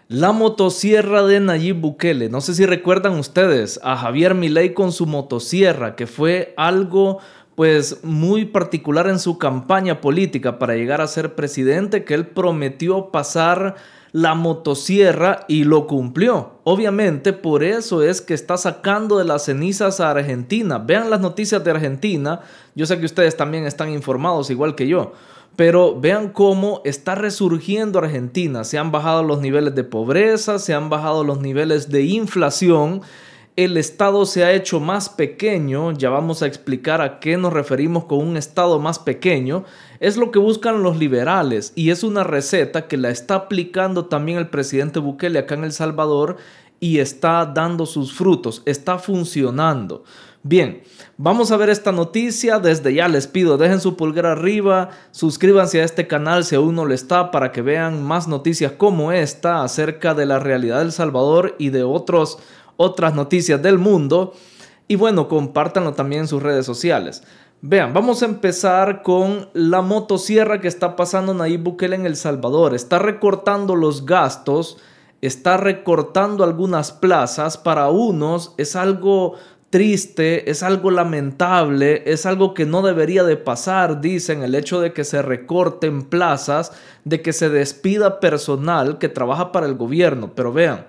La motosierra de Nayib Bukele. No sé si recuerdan ustedes a Javier Milei con su motosierra, que fue algo pues muy particular en su campaña política para llegar a ser presidente, que él prometió pasar la motosierra y lo cumplió. Obviamente por eso es que está sacando de las cenizas a Argentina. Vean las noticias de Argentina. Yo sé que ustedes también están informados igual que yo. Pero vean cómo está resurgiendo Argentina. Se han bajado los niveles de pobreza, se han bajado los niveles de inflación. El Estado se ha hecho más pequeño. Ya vamos a explicar a qué nos referimos con un Estado más pequeño. Es lo que buscan los liberales y es una receta que la está aplicando también el presidente Bukele acá en El Salvador y está dando sus frutos, está funcionando. Bien, vamos a ver esta noticia. Desde ya les pido, dejen su pulgar arriba, suscríbanse a este canal si aún no lo está para que vean más noticias como esta acerca de la realidad de El Salvador y de otras noticias del mundo. Y bueno, compártanlo también en sus redes sociales. Vean, vamos a empezar con la motosierra que está pasando Nayib Bukele en El Salvador. Está recortando los gastos, está recortando algunas plazas. Para unos es algo triste, es algo lamentable, es algo que no debería de pasar, dicen, el hecho de que se recorten plazas, de que se despida personal que trabaja para el gobierno. Pero vean,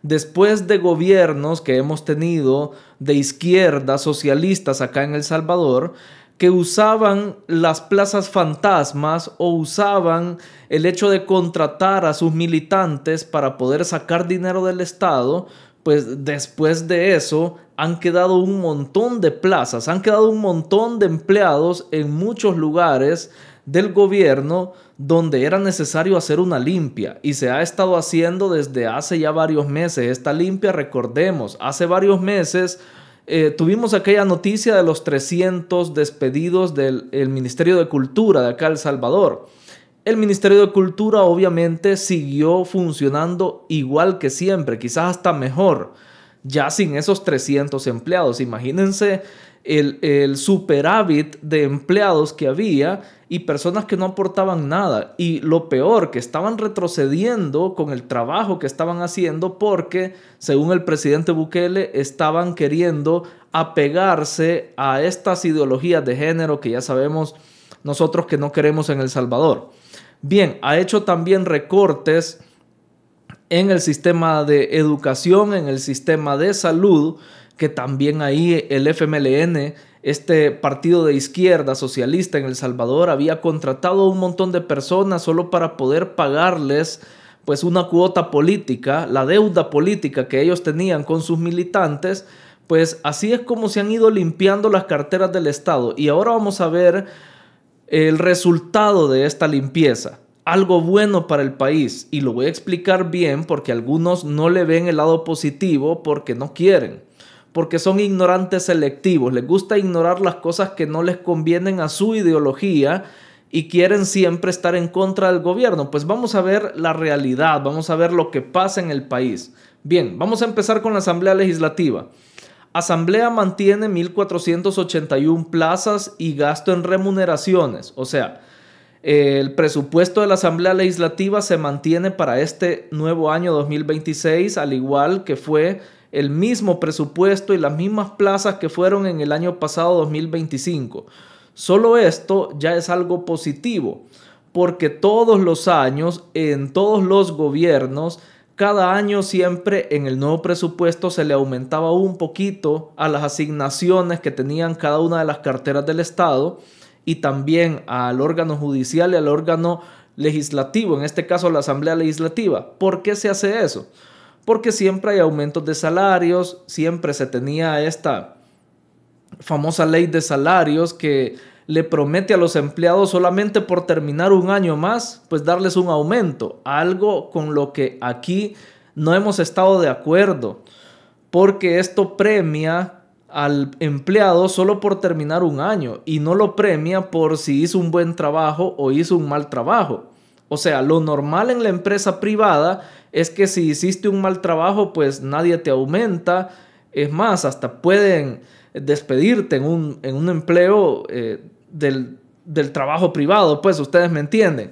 después de gobiernos que hemos tenido de izquierda, socialistas acá en El Salvador, que usaban las plazas fantasmas o usaban el hecho de contratar a sus militantes para poder sacar dinero del Estado, pues después de eso han quedado un montón de plazas, han quedado un montón de empleados en muchos lugares del gobierno donde era necesario hacer una limpia y se ha estado haciendo desde hace ya varios meses. Esta limpia, recordemos, hace varios meses tuvimos aquella noticia de los 300 despedidos del Ministerio de Cultura de acá El Salvador. El Ministerio de Cultura obviamente siguió funcionando igual que siempre, quizás hasta mejor, ya sin esos 300 empleados. Imagínense el superávit de empleados que había y personas que no aportaban nada. Y lo peor, que estaban retrocediendo con el trabajo que estaban haciendo porque, según el presidente Bukele, estaban queriendo apegarse a estas ideologías de género que ya sabemos nosotros que no queremos en El Salvador. Bien, ha hecho también recortes en el sistema de educación, en el sistema de salud, que también ahí el FMLN, este partido de izquierda socialista en El Salvador, había contratado a un montón de personas solo para poder pagarles pues una cuota política, la deuda política que ellos tenían con sus militantes. Pues así es como se han ido limpiando las carteras del Estado. Y ahora vamos a ver el resultado de esta limpieza, algo bueno para el país, y lo voy a explicar bien porque algunos no le ven el lado positivo porque no quieren, porque son ignorantes selectivos, les gusta ignorar las cosas que no les convienen a su ideología y quieren siempre estar en contra del gobierno. Pues vamos a ver la realidad, vamos a ver lo que pasa en el país. Bien, vamos a empezar con la Asamblea Legislativa. Asamblea mantiene 1,481 plazas y gasto en remuneraciones. O sea, el presupuesto de la Asamblea Legislativa se mantiene para este nuevo año 2026, al igual que fue el mismo presupuesto y las mismas plazas que fueron en el año pasado 2025. Solo esto ya es algo positivo, porque todos los años, en todos los gobiernos, cada año siempre en el nuevo presupuesto se le aumentaba un poquito a las asignaciones que tenían cada una de las carteras del Estado y también al órgano judicial y al órgano legislativo, en este caso la Asamblea Legislativa. ¿Por qué se hace eso? Porque siempre hay aumentos de salarios, siempre se tenía esta famosa ley de salarios que le promete a los empleados solamente por terminar un año más, pues darles un aumento, algo con lo que aquí no hemos estado de acuerdo, porque esto premia al empleado solo por terminar un año y no lo premia por si hizo un buen trabajo o hizo un mal trabajo. O sea, lo normal en la empresa privada es que si hiciste un mal trabajo, pues nadie te aumenta. Es más, hasta pueden despedirte en un empleo del trabajo privado, pues ustedes me entienden.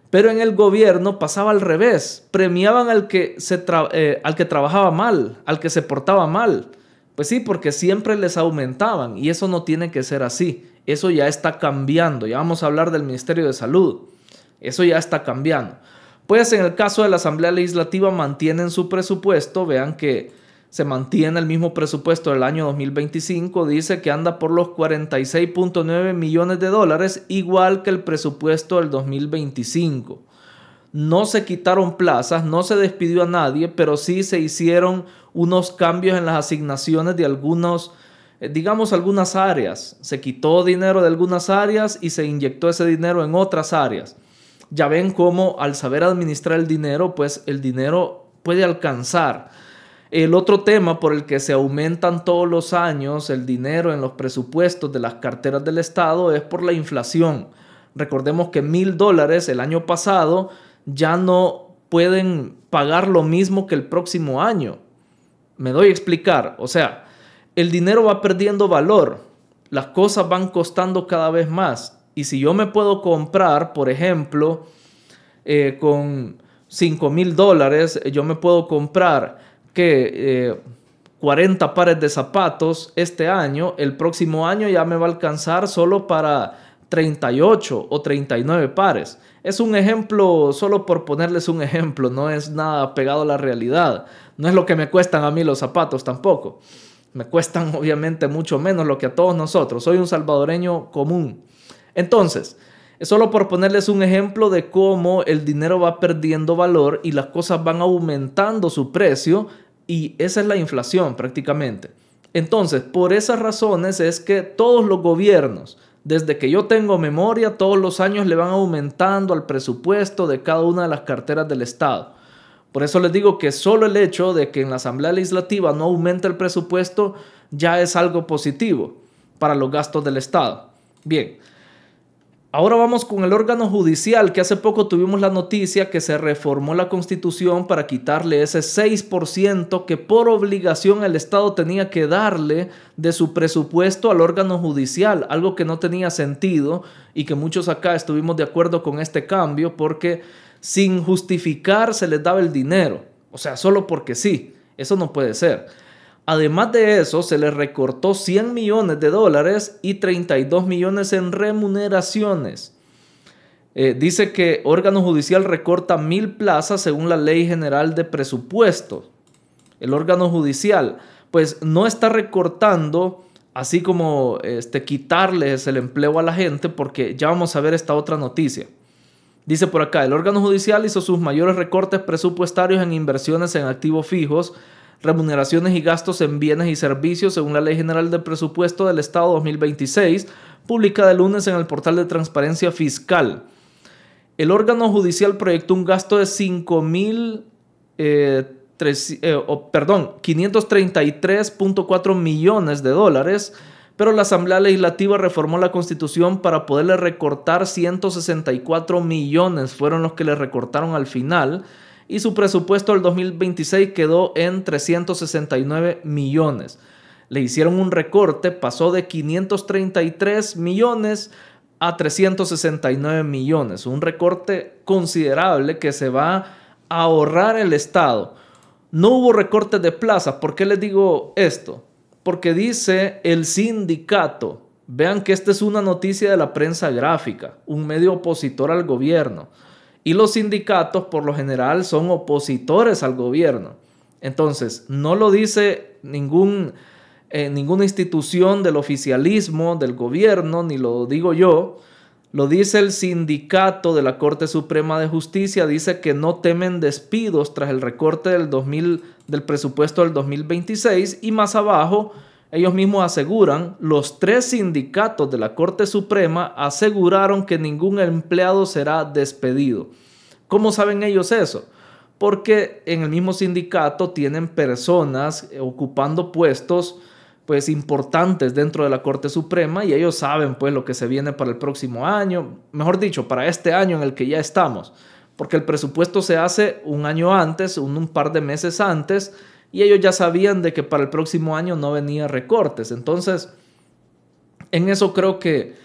Pero en el gobierno pasaba al revés. Premiaban al que trabajaba mal, al que se portaba mal. Pues sí, porque siempre les aumentaban y eso no tiene que ser así. Eso ya está cambiando. Ya vamos a hablar del Ministerio de Salud. Eso ya está cambiando. Pues en el caso de la Asamblea Legislativa mantienen su presupuesto. Vean que se mantiene el mismo presupuesto del año 2025. Dice que anda por los 46.9 millones de dólares, igual que el presupuesto del 2025. No se quitaron plazas, no se despidió a nadie, pero sí se hicieron unos cambios en las asignaciones de algunas áreas. Se quitó dinero de algunas áreas y se inyectó ese dinero en otras áreas. Ya ven cómo al saber administrar el dinero, pues el dinero puede alcanzar. El otro tema por el que se aumentan todos los años el dinero en los presupuestos de las carteras del Estado es por la inflación. Recordemos que $1,000 el año pasado ya no pueden pagar lo mismo que el próximo año. Me doy a explicar. O sea, el dinero va perdiendo valor. Las cosas van costando cada vez más. Y si yo me puedo comprar, por ejemplo, con $5,000, yo me puedo comprar 40 pares de zapatos este año, el próximo año ya me va a alcanzar solo para 38 o 39 pares. Es un ejemplo, solo por ponerles un ejemplo, no es nada pegado a la realidad. No es lo que me cuestan a mí los zapatos tampoco. Me cuestan obviamente mucho menos lo que a todos nosotros. Soy un salvadoreño común. Entonces, es solo por ponerles un ejemplo de cómo el dinero va perdiendo valor y las cosas van aumentando su precio. Y esa es la inflación prácticamente. Entonces, por esas razones es que todos los gobiernos, desde que yo tengo memoria, todos los años le van aumentando al presupuesto de cada una de las carteras del Estado. Por eso les digo que solo el hecho de que en la Asamblea Legislativa no aumente el presupuesto ya es algo positivo para los gastos del Estado. Bien. Ahora vamos con el órgano judicial, que hace poco tuvimos la noticia que se reformó la Constitución para quitarle ese 6% que por obligación el Estado tenía que darle de su presupuesto al órgano judicial, algo que no tenía sentido y que muchos acá estuvimos de acuerdo con este cambio porque sin justificar se les daba el dinero, o sea, solo porque sí, eso no puede ser. Además de eso, se les recortó $100 millones y 32 millones en remuneraciones. Dice que órgano judicial recorta 1,000 plazas según la Ley General de Presupuesto. El órgano judicial, pues no está recortando así como quitarles el empleo a la gente, porque ya vamos a ver esta otra noticia. Dice por acá, el órgano judicial hizo sus mayores recortes presupuestarios en inversiones en activos fijos, remuneraciones y gastos en bienes y servicios según la Ley General de Presupuesto del Estado 2026, publicada el lunes en el portal de Transparencia Fiscal. El órgano judicial proyectó un gasto de 533.4 millones de dólares, pero la Asamblea Legislativa reformó la Constitución para poderle recortar 164 millones, fueron los que le recortaron al final, y su presupuesto del 2026 quedó en 369 millones. Le hicieron un recorte, pasó de 533 millones a 369 millones. Un recorte considerable que se va a ahorrar el Estado. No hubo recortes de plazas. ¿Por qué les digo esto? Porque dice el sindicato. Vean que esta es una noticia de la prensa gráfica, un medio opositor al gobierno. Y los sindicatos por lo general son opositores al gobierno. Entonces, no lo dice ninguna institución del oficialismo, del gobierno, ni lo digo yo. Lo dice el sindicato de la Corte Suprema de Justicia. Dice que no temen despidos tras el recorte del presupuesto del 2026. Y más abajo, ellos mismos aseguran, los 3 sindicatos de la Corte Suprema aseguraron que ningún empleado será despedido. ¿Cómo saben ellos eso? Porque en el mismo sindicato tienen personas ocupando puestos pues importantes dentro de la Corte Suprema y ellos saben pues lo que se viene para el próximo año, mejor dicho, para este año en el que ya estamos, porque el presupuesto se hace un año antes, un par de meses antes, y ellos ya sabían de que para el próximo año no venía recortes. Entonces, en eso creo que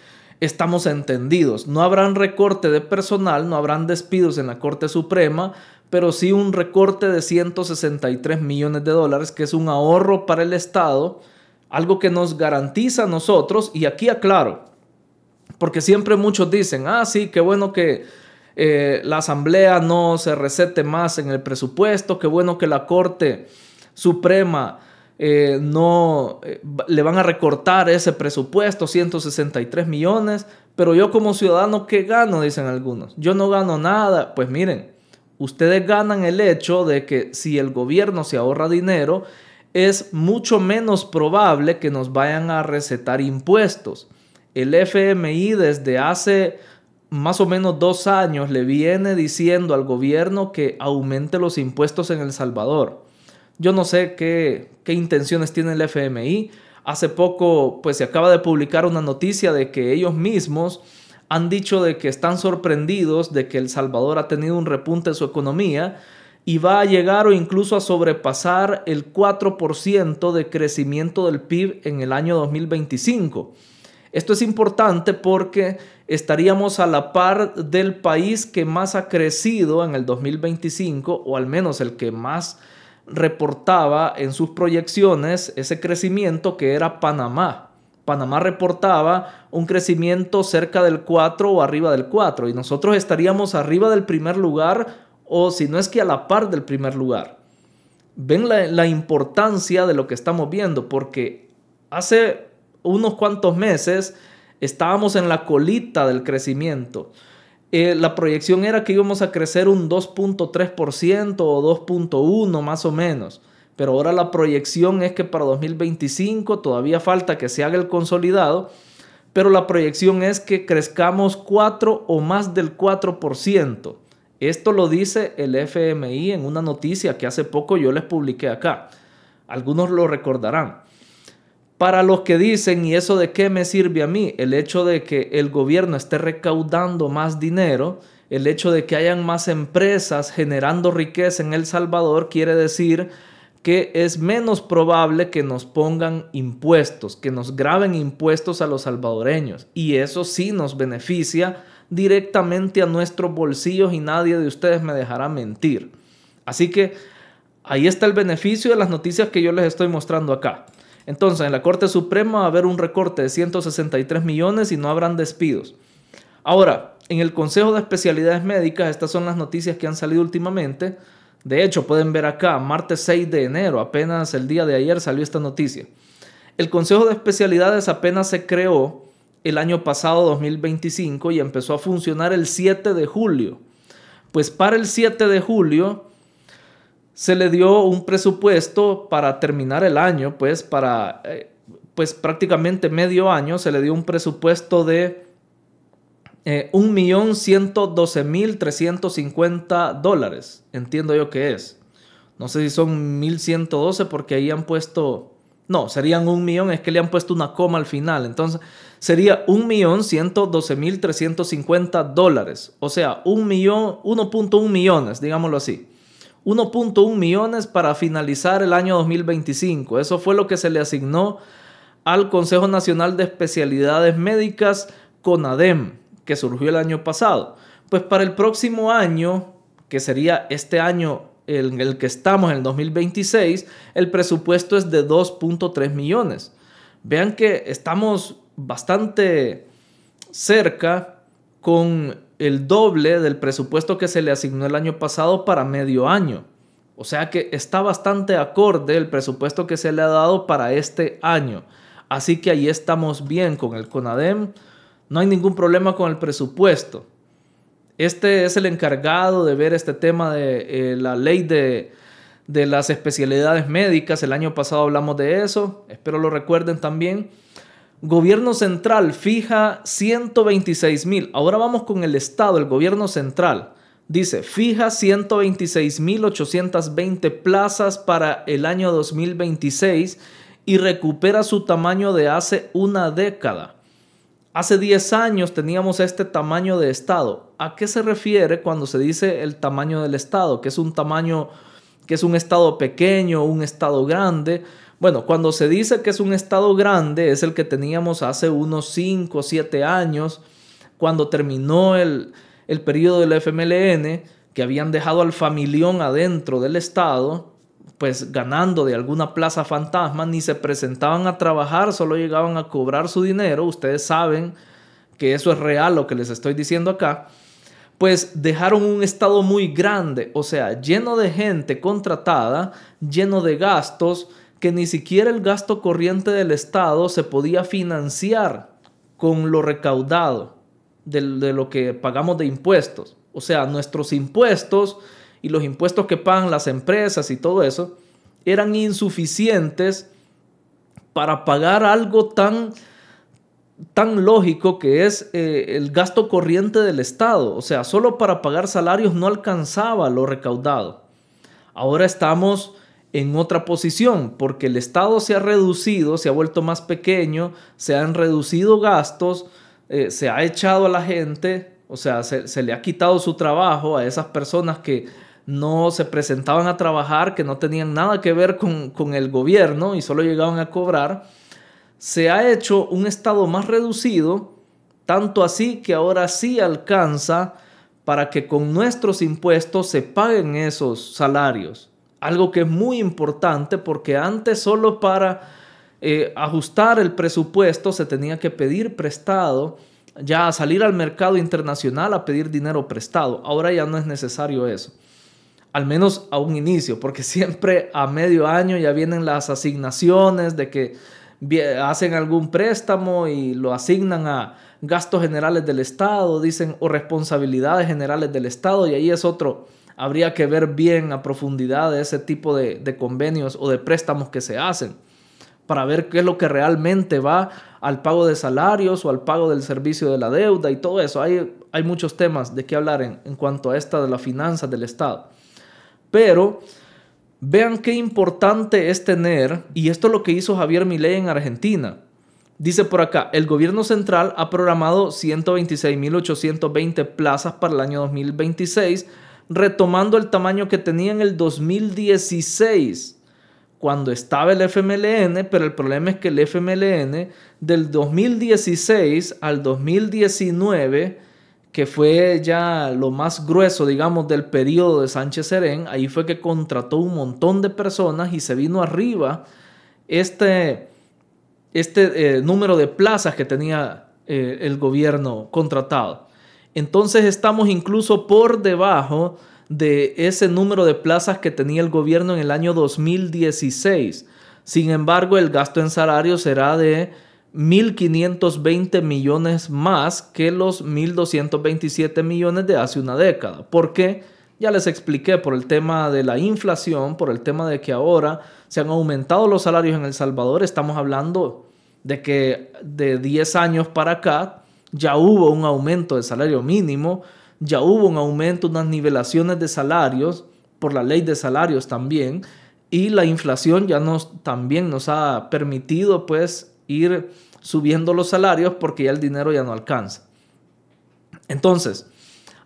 estamos entendidos. No habrán recorte de personal, no habrán despidos en la Corte Suprema, pero sí un recorte de 163 millones de dólares, que es un ahorro para el Estado, algo que nos garantiza a nosotros. Y aquí aclaro, porque siempre muchos dicen, sí, qué bueno que la Asamblea no se recete más en el presupuesto, qué bueno que la Corte Suprema no le van a recortar ese presupuesto, 163 millones, pero yo como ciudadano, ¿qué gano? Dicen algunos. Yo no gano nada. Pues miren, ustedes ganan el hecho de que si el gobierno se ahorra dinero, es mucho menos probable que nos vayan a recetar impuestos. El FMI desde hace más o menos 2 años le viene diciendo al gobierno que aumente los impuestos en El Salvador. Yo no sé qué intenciones tiene el FMI. Hace poco pues se acaba de publicar una noticia de que ellos mismos han dicho de que están sorprendidos de que El Salvador ha tenido un repunte en su economía y va a llegar o incluso a sobrepasar el 4% de crecimiento del PIB en el año 2025. Esto es importante porque estaríamos a la par del país que más ha crecido en el 2025, o al menos el que más reportaba en sus proyecciones ese crecimiento, que era Panamá. Panamá reportaba un crecimiento cerca del 4 o arriba del 4, y nosotros estaríamos arriba del primer lugar, o si no es que a la par del primer lugar. Ven la importancia de lo que estamos viendo, porque hace unos cuantos meses estábamos en la colita del crecimiento. La proyección era que íbamos a crecer un 2.3% o 2.1% más o menos. Pero ahora la proyección es que para 2025 todavía falta que se haga el consolidado, pero la proyección es que crezcamos 4 o más del 4%. Esto lo dice el FMI en una noticia que hace poco yo les publiqué acá. Algunos lo recordarán. Para los que dicen, ¿y eso de qué me sirve a mí? El hecho de que el gobierno esté recaudando más dinero, el hecho de que hayan más empresas generando riqueza en El Salvador, quiere decir que es menos probable que nos pongan impuestos, que nos graben impuestos a los salvadoreños. Y eso sí nos beneficia directamente a nuestros bolsillos y nadie de ustedes me dejará mentir. Así que ahí está el beneficio de las noticias que yo les estoy mostrando acá. Entonces, en la Corte Suprema va a haber un recorte de 163 millones y no habrán despidos. Ahora, en el Consejo de Especialidades Médicas, estas son las noticias que han salido últimamente. De hecho, pueden ver acá, martes 6 de enero, apenas el día de ayer salió esta noticia. El Consejo de Especialidades apenas se creó el año pasado, 2025, y empezó a funcionar el 7 de julio. Pues para el 7 de julio se le dio un presupuesto para terminar el año, pues prácticamente medio año, se le dio un presupuesto de $1.112.350, entiendo yo que es. No sé si son 1.112 porque ahí han puesto, no, serían 1.000.000, es que le han puesto una coma al final, entonces sería $1.112.350, o sea, 1.1 millones, digámoslo así. 1.1 millones para finalizar el año 2025. Eso fue lo que se le asignó al Consejo Nacional de Especialidades Médicas, CONADEM, que surgió el año pasado. Pues para el próximo año, que sería este año en el que estamos, en el 2026, el presupuesto es de 2.3 millones. Vean que estamos bastante cerca, con el doble del presupuesto que se le asignó el año pasado para medio año. O sea que está bastante acorde el presupuesto que se le ha dado para este año. Así que ahí estamos bien con el CONADEM. No hay ningún problema con el presupuesto. Este es el encargado de ver este tema de la ley de las especialidades médicas. El año pasado hablamos de eso. Espero lo recuerden también. Gobierno central fija 126,000. Ahora vamos con el Estado, el gobierno central. Dice, fija 126,820 plazas para el año 2026 y recupera su tamaño de hace una década. Hace 10 años teníamos este tamaño de Estado. ¿A qué se refiere cuando se dice el tamaño del Estado? ¿Que es un tamaño, que es un Estado pequeño, un Estado grande? Bueno, cuando se dice que es un estado grande, es el que teníamos hace unos 5 o 7 años, cuando terminó el periodo del FMLN, que habían dejado al familión adentro del estado, pues ganando de alguna plaza fantasma, ni se presentaban a trabajar, solo llegaban a cobrar su dinero. Ustedes saben que eso es real lo que les estoy diciendo acá. Pues dejaron un estado muy grande, o sea, lleno de gente contratada, lleno de gastos, que ni siquiera el gasto corriente del estado se podía financiar con lo recaudado de lo que pagamos de impuestos. O sea, nuestros impuestos y los impuestos que pagan las empresas y todo eso eran insuficientes para pagar algo tan lógico que es el gasto corriente del Estado. O sea, solo para pagar salarios no alcanzaba lo recaudado. Ahora estamos en otra posición porque el Estado se ha reducido, se ha vuelto más pequeño, se han reducido gastos, se ha echado a la gente, o sea, se le ha quitado su trabajo a esas personas que no se presentaban a trabajar, que no tenían nada que ver con el gobierno y solo llegaban a cobrar. Se ha hecho un estado más reducido, tanto así que ahora sí alcanza para que con nuestros impuestos se paguen esos salarios. Algo que es muy importante porque antes solo para ajustar el presupuesto se tenía que pedir prestado, ya a salir al mercado internacional a pedir dinero prestado. Ahora ya no es necesario eso. Al menos a un inicio, porque siempre a medio año ya vienen las asignaciones de que hacen algún préstamo y lo asignan a gastos generales del Estado, dicen, o responsabilidades generales del Estado, y ahí es otro. Habría que ver bien a profundidad ese tipo de convenios o de préstamos que se hacen para ver qué es lo que realmente va al pago de salarios o al pago del servicio de la deuda y todo eso. Hay muchos temas de qué hablar en cuanto a esta de las finanzas del Estado. Pero vean qué importante es tener, y esto es lo que hizo Javier Milei en Argentina. Dice por acá, el gobierno central ha programado 126.820 plazas para el año 2026, retomando el tamaño que tenía en el 2016, cuando estaba el FMLN, pero el problema es que el FMLN del 2016 al 2019, que fue ya lo más grueso, digamos, del periodo de Sánchez Serén, ahí fue que contrató un montón de personas y se vino arriba este número de plazas que tenía el gobierno contratado. Entonces estamos incluso por debajo de ese número de plazas que tenía el gobierno en el año 2016. Sin embargo, el gasto en salarios será de 1.520 millones más que los 1.227 millones de hace una década. ¿Por qué? Ya les expliqué, por el tema de la inflación, por el tema de que ahora se han aumentado los salarios en El Salvador. Estamos hablando de que de 10 años para acá ya hubo un aumento del salario mínimo, ya hubo un aumento, unas nivelaciones de salarios por la ley de salarios también, y la inflación ya también nos ha permitido pues ir subiendo los salarios porque ya el dinero ya no alcanza. Entonces,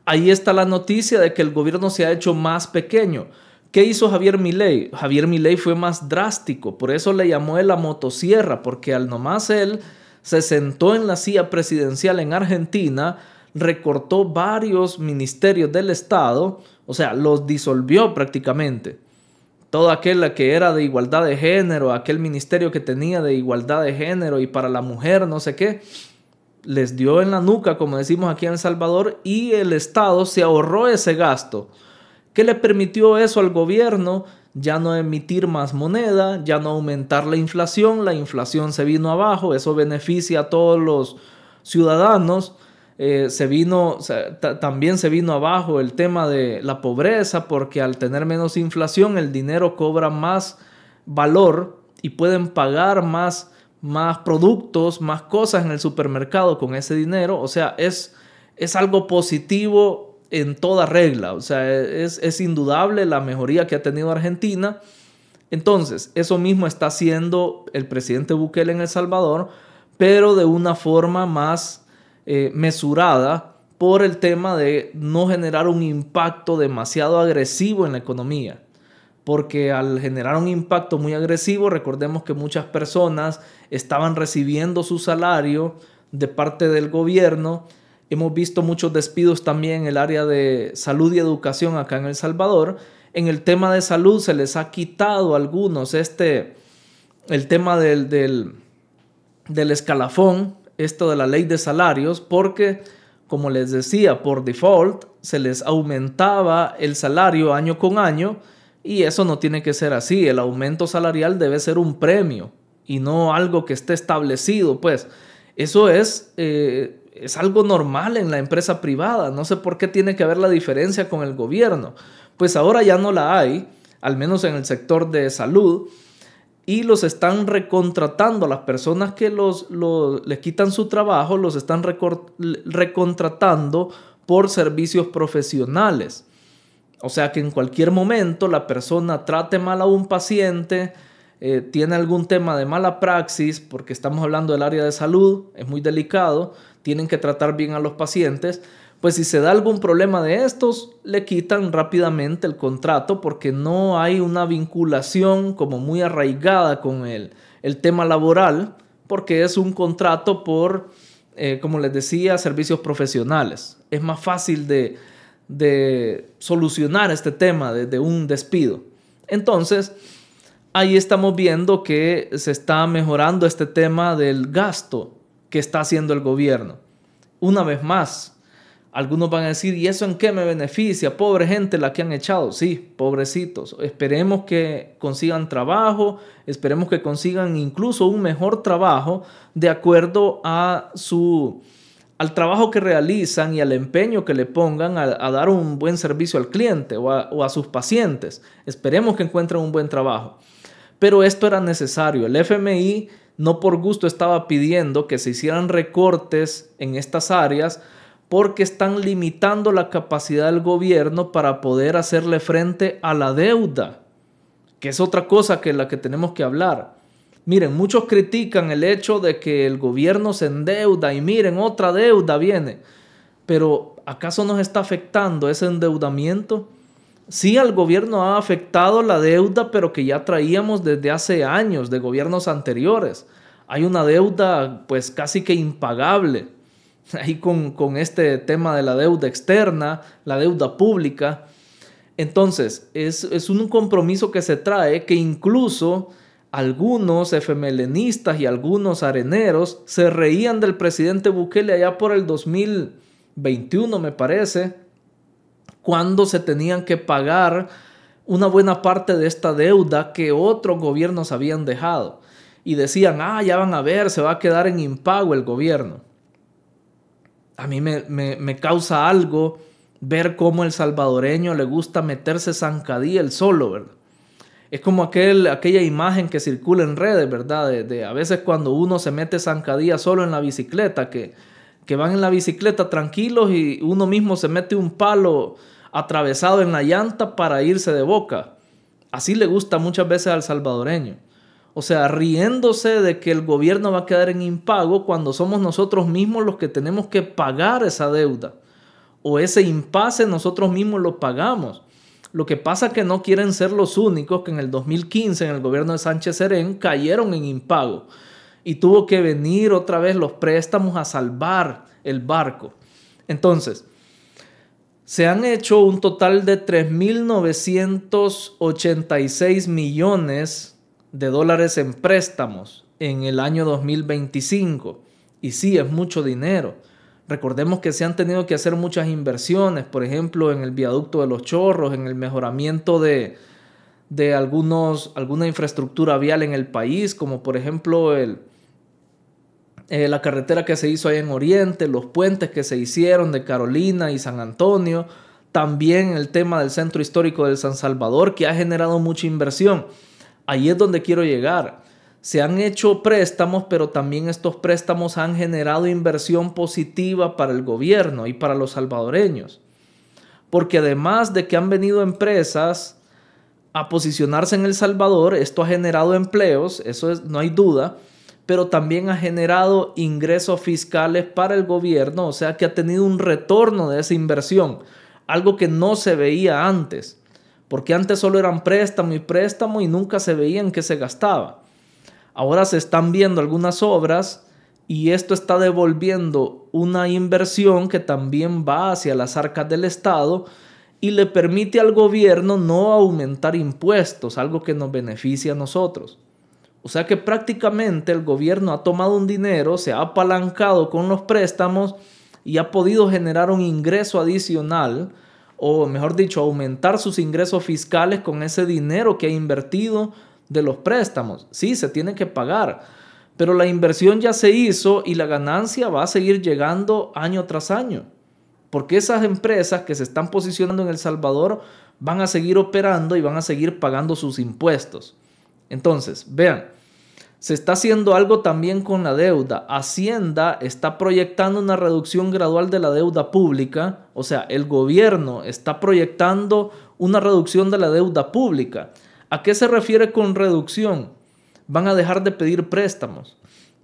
ahí está la noticia de que el gobierno se ha hecho más pequeño. ¿Qué hizo Javier Milei? Javier Milei fue más drástico, por eso le llamó él la motosierra, porque al nomás él se sentó en la silla presidencial en Argentina, recortó varios ministerios del Estado, o sea, los disolvió prácticamente. Todo aquel que era de igualdad de género, aquel ministerio que tenía de igualdad de género y para la mujer, no sé qué, les dio en la nuca, como decimos aquí en El Salvador, y el Estado se ahorró ese gasto. ¿Qué le permitió eso al gobierno? Ya no emitir más moneda, ya no aumentar la inflación se vino abajo, eso beneficia a todos los ciudadanos. También se vino abajo el tema de la pobreza, porque al tener menos inflación el dinero cobra más valor y pueden pagar más productos, más cosas en el supermercado con ese dinero. O sea, es algo positivo en toda regla. O sea, es indudable la mejoría que ha tenido Argentina. Entonces, eso mismo está haciendo el presidente Bukele en El Salvador, pero de una forma más mesurada, por el tema de no generar un impacto demasiado agresivo en la economía. porque al generar un impacto muy agresivo, recordemos que muchas personas estaban recibiendo su salario de parte del gobierno. Hemos visto muchos despidos también en el área de salud y educación acá en El Salvador. En el tema de salud se les ha quitado a algunos el tema del escalafón, esto de la ley de salarios, porque, como les decía, por default se les aumentaba el salario año con año, y eso no tiene que ser así. El aumento salarial debe ser un premio y no algo que esté establecido. Pues eso es algo normal en la empresa privada. No sé por qué tiene que haber la diferencia con el gobierno. Pues ahora ya no la hay, al menos en el sector de salud, y los están recontratando. Las personas que les quitan su trabajo los están recontratando por servicios profesionales. O sea que en cualquier momento la persona trate mal a un paciente, tiene algún tema de mala praxis, porque estamos hablando del área de salud, es muy delicado, tienen que tratar bien a los pacientes. Pues si se da algún problema de estos, le quitan rápidamente el contrato porque no hay una vinculación como muy arraigada con el tema laboral, porque es un contrato por, como les decía, servicios profesionales. Es más fácil de solucionar este tema de un despido. Entonces, ahí estamos viendo que se está mejorando este tema del gasto que está haciendo el gobierno. Una vez más, algunos van a decir, ¿y eso en qué me beneficia? Pobre gente la que han echado. Sí, pobrecitos. Esperemos que consigan trabajo, esperemos que consigan incluso un mejor trabajo de acuerdo a al trabajo que realizan y al empeño que le pongan a dar un buen servicio al cliente o a sus pacientes. Esperemos que encuentren un buen trabajo. Pero esto era necesario. El FMI no por gusto estaba pidiendo que se hicieran recortes en estas áreas, porque están limitando la capacidad del gobierno para poder hacerle frente a la deuda, que es otra cosa que la que tenemos que hablar. Miren, muchos critican el hecho de que el gobierno se endeuda y miren, otra deuda viene. Pero ¿acaso nos está afectando ese endeudamiento? Sí, al gobierno ha afectado la deuda, pero que ya traíamos desde hace años de gobiernos anteriores. Hay una deuda pues casi que impagable. Ahí con este tema de la deuda externa, la deuda pública. Entonces, es un compromiso que se trae, que incluso algunos FMLNistas y algunos areneros se reían del presidente Bukele allá por el 2021, me parece, cuando se tenían que pagar una buena parte de esta deuda que otros gobiernos habían dejado. Y decían, ya van a ver, se va a quedar en impago el gobierno. A mí me causa algo ver cómo el salvadoreño le gusta meterse zancadilla él solo, ¿verdad? Es como aquella imagen que circula en redes, ¿verdad? De a veces cuando uno se mete zancadilla solo en la bicicleta, que van en la bicicleta tranquilos y uno mismo se mete un palo atravesado en la llanta para irse de boca. Así le gusta muchas veces al salvadoreño. O sea, riéndose de que el gobierno va a quedar en impago cuando somos nosotros mismos los que tenemos que pagar esa deuda. O ese impasse nosotros mismos lo pagamos. Lo que pasa es que no quieren ser los únicos que en el 2015, en el gobierno de Sánchez Serén, cayeron en impago. Y tuvo que venir otra vez los préstamos a salvar el barco. Entonces, se han hecho un total de 3.986 millones de dólares en préstamos en el año 2025. Y sí, es mucho dinero. Recordemos que se han tenido que hacer muchas inversiones, por ejemplo, en el viaducto de Los Chorros, en el mejoramiento de alguna infraestructura vial en el país, como por ejemplo la carretera que se hizo ahí en Oriente, los puentes que se hicieron de Carolina y San Antonio, también el tema del centro histórico de San Salvador, que ha generado mucha inversión. Ahí es donde quiero llegar. Se han hecho préstamos, pero también estos préstamos han generado inversión positiva para el gobierno y para los salvadoreños. Porque además de que han venido empresas a posicionarse en El Salvador, esto ha generado empleos, no hay duda, pero también ha generado ingresos fiscales para el gobierno, o sea que ha tenido un retorno de esa inversión, algo que no se veía antes. porque antes solo eran préstamo y préstamo y nunca se veía en qué se gastaba. Ahora se están viendo algunas obras y esto está devolviendo una inversión que también va hacia las arcas del Estado y le permite al gobierno no aumentar impuestos, algo que nos beneficia a nosotros. O sea que prácticamente el gobierno ha tomado un dinero, se ha apalancado con los préstamos y ha podido generar un ingreso adicional, o mejor dicho, aumentar sus ingresos fiscales con ese dinero que ha invertido de los préstamos. Sí, se tiene que pagar, pero la inversión ya se hizo y la ganancia va a seguir llegando año tras año. Porque esas empresas que se están posicionando en El Salvador van a seguir operando y van a seguir pagando sus impuestos. Entonces, vean, se está haciendo algo también con la deuda. Hacienda está proyectando una reducción gradual de la deuda pública. O sea, el gobierno está proyectando una reducción de la deuda pública. ¿A qué se refiere con reducción? Van a dejar de pedir préstamos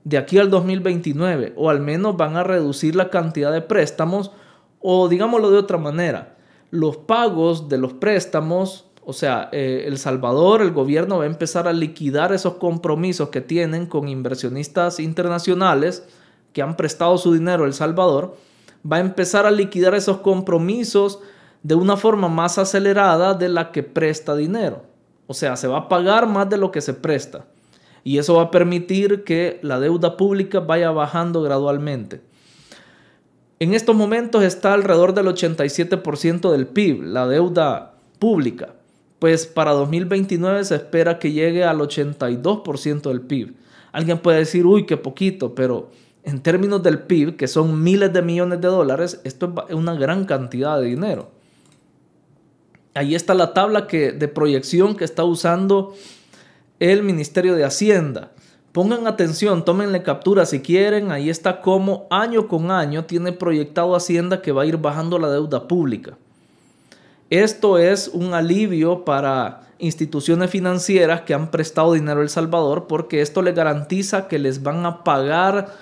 de aquí al 2029, o al menos van a reducir la cantidad de préstamos. O digámoslo de otra manera, los pagos de los préstamos, o sea, El Salvador, el gobierno va a empezar a liquidar esos compromisos que tienen con inversionistas internacionales que han prestado su dinero a El Salvador, va a empezar a liquidar esos compromisos de una forma más acelerada de la que presta dinero. O sea, se va a pagar más de lo que se presta y eso va a permitir que la deuda pública vaya bajando gradualmente. En estos momentos está alrededor del 87% del PIB, la deuda pública. Pues para 2029 se espera que llegue al 82% del PIB. Alguien puede decir, uy, qué poquito, pero en términos del PIB, que son miles de millones de dólares, esto es una gran cantidad de dinero. Ahí está la tabla de proyección que está usando el Ministerio de Hacienda. Pongan atención, tómenle captura si quieren. Ahí está cómo año con año tiene proyectado Hacienda que va a ir bajando la deuda pública. Esto es un alivio para instituciones financieras que han prestado dinero a El Salvador, porque esto les garantiza que les van a pagar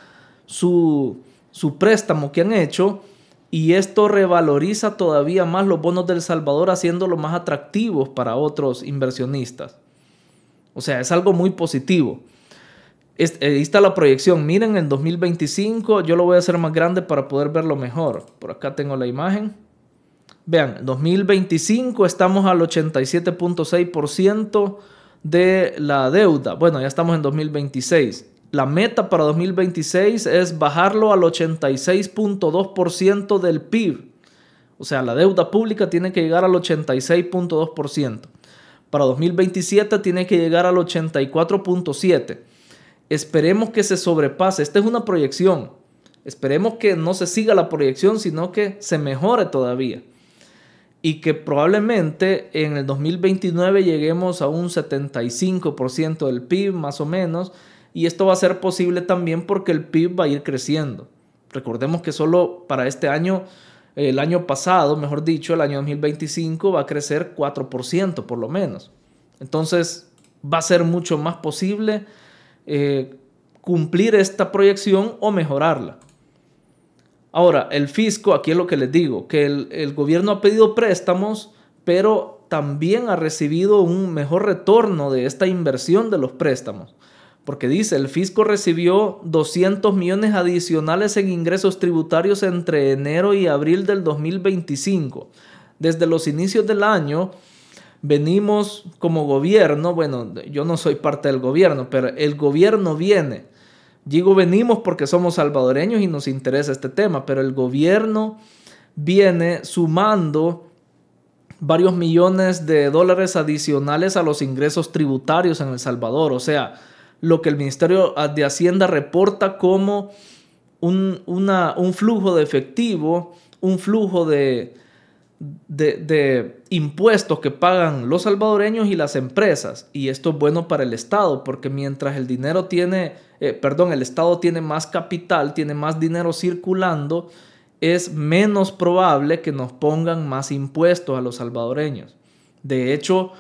su préstamo que han hecho, y esto revaloriza todavía más los bonos de El Salvador, haciéndolos más atractivos para otros inversionistas. O sea, es algo muy positivo. Ahí está la proyección. Miren, en 2025 yo lo voy a hacer más grande para poder verlo mejor. Por acá tengo la imagen. Vean, en 2025 estamos al 87.6% de la deuda. Bueno, ya estamos en 2026. La meta para 2026 es bajarlo al 86.2% del PIB. O sea, la deuda pública tiene que llegar al 86.2%. Para 2027 tiene que llegar al 84.7%. Esperemos que se sobrepase. Esta es una proyección. Esperemos que no se siga la proyección, sino que se mejore todavía. Y que probablemente en el 2029 lleguemos a un 75% del PIB, más o menos. Y esto va a ser posible también porque el PIB va a ir creciendo. Recordemos que solo para este año, el año pasado, mejor dicho, el año 2025 va a crecer 4% por lo menos. Entonces va a ser mucho más posible cumplir esta proyección o mejorarla. Ahora, el fisco, aquí es lo que les digo, que el gobierno ha pedido préstamos, pero también ha recibido un mejor retorno de esta inversión de los préstamos. Porque dice, el fisco recibió 200 millones adicionales en ingresos tributarios entre enero y abril del 2025. Desde los inicios del año venimos como gobierno, bueno, yo no soy parte del gobierno, pero el gobierno viene. Digo venimos porque somos salvadoreños y nos interesa este tema, pero el gobierno viene sumando varios millones de dólares adicionales a los ingresos tributarios en El Salvador. O sea, lo que el Ministerio de Hacienda reporta como un flujo de efectivo, un flujo de impuestos que pagan los salvadoreños y las empresas. Y esto es bueno para el Estado, porque mientras el Estado tiene más capital, tiene más dinero circulando, es menos probable que nos pongan más impuestos a los salvadoreños. De hecho,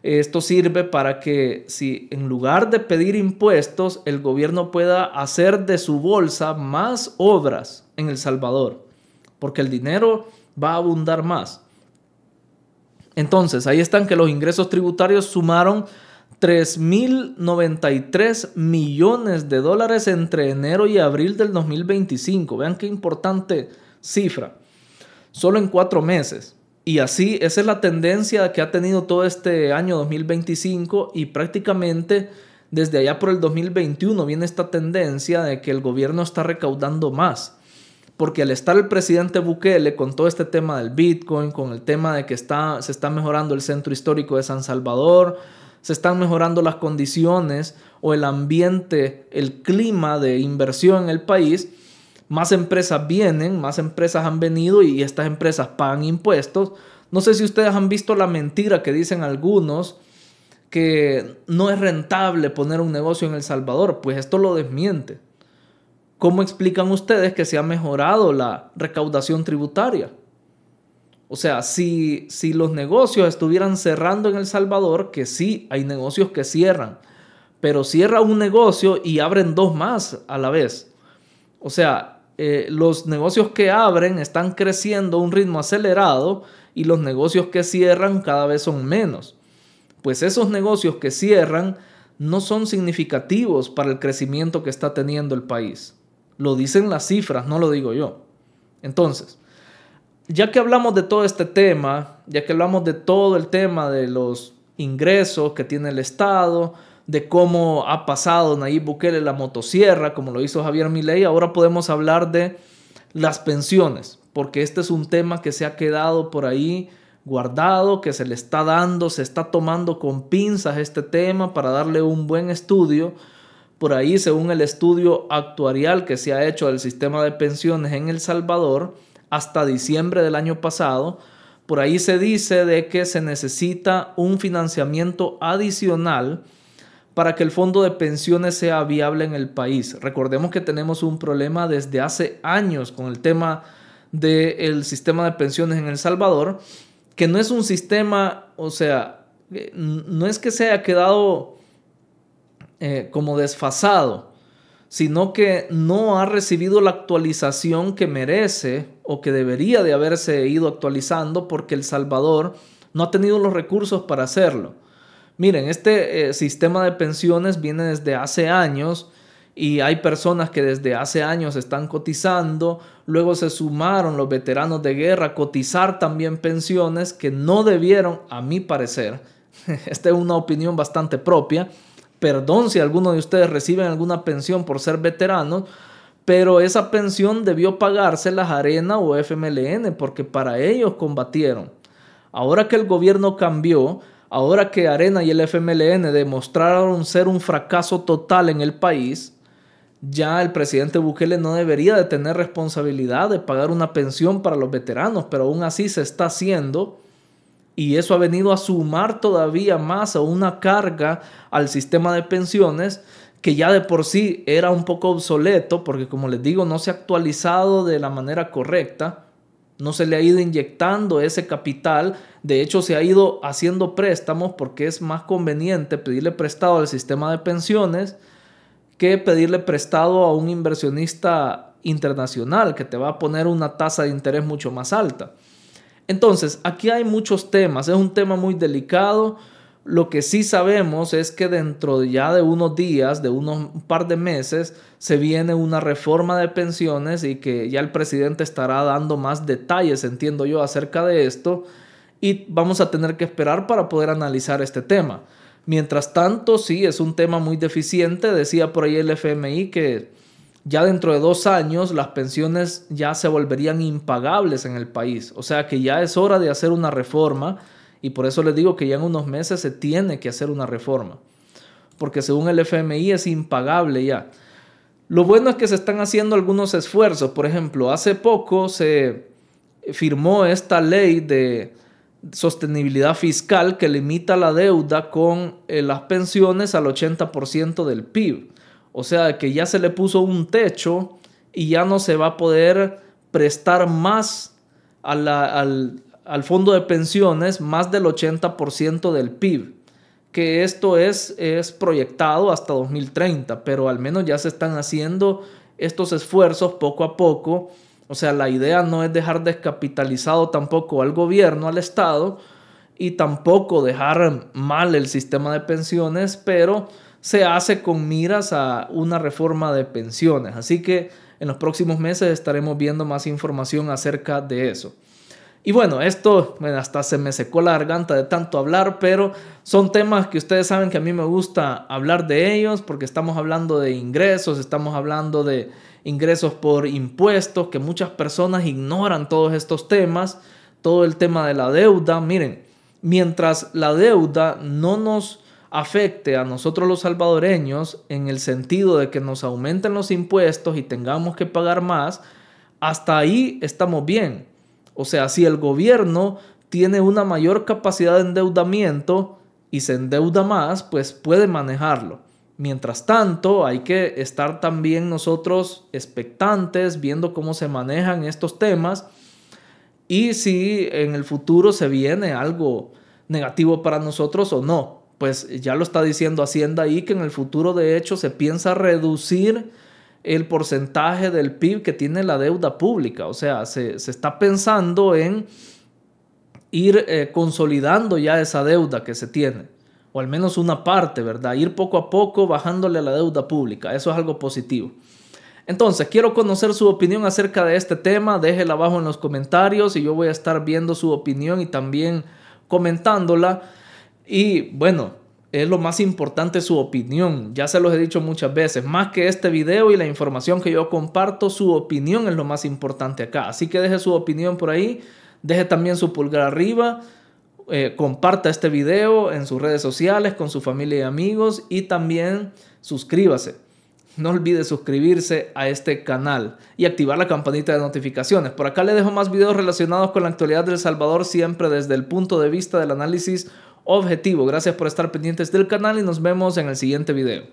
esto sirve para que si en lugar de pedir impuestos, el gobierno pueda hacer de su bolsa más obras en El Salvador, porque el dinero va a abundar más. Entonces, ahí están que los ingresos tributarios sumaron 3.093 millones de dólares entre enero y abril del 2025. Vean qué importante cifra. Solo en 4 meses. Y así, esa es la tendencia que ha tenido todo este año 2025 y prácticamente desde allá por el 2021 viene esta tendencia de que el gobierno está recaudando más. Porque al estar el presidente Bukele con todo este tema del Bitcoin, con el tema de que se está mejorando el centro histórico de San Salvador, se están mejorando las condiciones o el ambiente, el clima de inversión en el país, más empresas vienen, más empresas han venido y estas empresas pagan impuestos. No sé si ustedes han visto la mentira que dicen algunos, que no es rentable poner un negocio en El Salvador. Pues esto lo desmiente. ¿Cómo explican ustedes que se ha mejorado la recaudación tributaria? O sea, si los negocios estuvieran cerrando en El Salvador, que sí, hay negocios que cierran, pero cierra un negocio y abren 2 más a la vez. O sea, los negocios que abren están creciendo a un ritmo acelerado y los negocios que cierran cada vez son menos. Pues esos negocios que cierran no son significativos para el crecimiento que está teniendo el país. Lo dicen las cifras, no lo digo yo. Entonces, ya que hablamos de todo este tema, ya que hablamos de todo el tema de los ingresos que tiene el Estado, de cómo ha pasado Nayib Bukele la motosierra, como lo hizo Javier Milei, ahora podemos hablar de las pensiones, porque este es un tema que se ha quedado por ahí guardado, que se le está dando, se está tomando con pinzas este tema para darle un buen estudio. Por ahí, según el estudio actuarial que se ha hecho del sistema de pensiones en El Salvador, hasta diciembre del año pasado, por ahí se dice de que se necesita un financiamiento adicional para que el fondo de pensiones sea viable en el país. Recordemos que tenemos un problema desde hace años con el tema del sistema de pensiones en El Salvador, que no es un sistema, o sea, no es que se haya quedado como desfasado, sino que no ha recibido la actualización que merece o que debería de haberse ido actualizando porque El Salvador no ha tenido los recursos para hacerlo. Miren, este sistema de pensiones viene desde hace años y hay personas que desde hace años están cotizando, luego se sumaron los veteranos de guerra a cotizar también pensiones que no debieron, a mi parecer, esta es una opinión bastante propia, perdón si alguno de ustedes reciben alguna pensión por ser veteranos, pero esa pensión debió pagárselas Arena o FMLN porque para ellos combatieron. Ahora que el gobierno cambió, ahora que Arena y el FMLN demostraron ser un fracaso total en el país, ya el presidente Bukele no debería de tener responsabilidad de pagar una pensión para los veteranos, pero aún así se está haciendo. Y eso ha venido a sumar todavía más a una carga al sistema de pensiones que ya de por sí era un poco obsoleto porque, como les digo, no se ha actualizado de la manera correcta, no se le ha ido inyectando ese capital, de hecho se ha ido haciendo préstamos porque es más conveniente pedirle prestado al sistema de pensiones que pedirle prestado a un inversionista internacional que te va a poner una tasa de interés mucho más alta. Entonces, aquí hay muchos temas, es un tema muy delicado. Lo que sí sabemos es que dentro ya de unos días, de un par de meses, se viene una reforma de pensiones y que ya el presidente estará dando más detalles, entiendo yo, acerca de esto y vamos a tener que esperar para poder analizar este tema. Mientras tanto, sí, es un tema muy deficiente. Decía por ahí el FMI que ya dentro de 2 años las pensiones ya se volverían impagables en el país. O sea que ya es hora de hacer una reforma y por eso les digo que ya en unos meses se tiene que hacer una reforma. Porque según el FMI es impagable ya. Lo bueno es que se están haciendo algunos esfuerzos. Por ejemplo, hace poco se firmó esta ley de sostenibilidad fiscal que limita la deuda con las pensiones al 80% del PIB. O sea que ya se le puso un techo y ya no se va a poder prestar más al fondo de pensiones más del 80% del PIB. Que esto es proyectado hasta 2030, pero al menos ya se están haciendo estos esfuerzos poco a poco. O sea, la idea no es dejar descapitalizado tampoco al gobierno, al Estado, y tampoco dejar mal el sistema de pensiones, pero se hace con miras a una reforma de pensiones. Así que en los próximos meses estaremos viendo más información acerca de eso. Y bueno, esto hasta se me secó la garganta de tanto hablar, pero son temas que ustedes saben que a mí me gusta hablar de ellos porque estamos hablando de ingresos, estamos hablando de ingresos por impuestos, que muchas personas ignoran todos estos temas, todo el tema de la deuda. Miren, mientras la deuda no nos afecte a nosotros los salvadoreños en el sentido de que nos aumenten los impuestos y tengamos que pagar más, hasta ahí estamos bien. O sea, si el gobierno tiene una mayor capacidad de endeudamiento y se endeuda más, pues puede manejarlo. Mientras tanto, hay que estar también nosotros expectantes, viendo cómo se manejan estos temas y si en el futuro se viene algo negativo para nosotros o no. Pues ya lo está diciendo Hacienda ahí, que en el futuro de hecho se piensa reducir el porcentaje del PIB que tiene la deuda pública. O sea, se está pensando en ir consolidando ya esa deuda que se tiene, o al menos una parte, ¿verdad? Ir poco a poco bajándole a la deuda pública. Eso es algo positivo. Entonces, quiero conocer su opinión acerca de este tema. Déjela abajo en los comentarios y yo voy a estar viendo su opinión y también comentándola. Y bueno, es lo más importante su opinión. Ya se los he dicho muchas veces. Más que este video y la información que yo comparto, su opinión es lo más importante acá. Así que deje su opinión por ahí. Deje también su pulgar arriba. Comparta este video en sus redes sociales con su familia y amigos. Y también suscríbase. No olvide suscribirse a este canal y activar la campanita de notificaciones. Por acá le dejo más videos relacionados con la actualidad de El Salvador, siempre desde el punto de vista del análisis objetivo. Gracias por estar pendientes del canal y nos vemos en el siguiente video.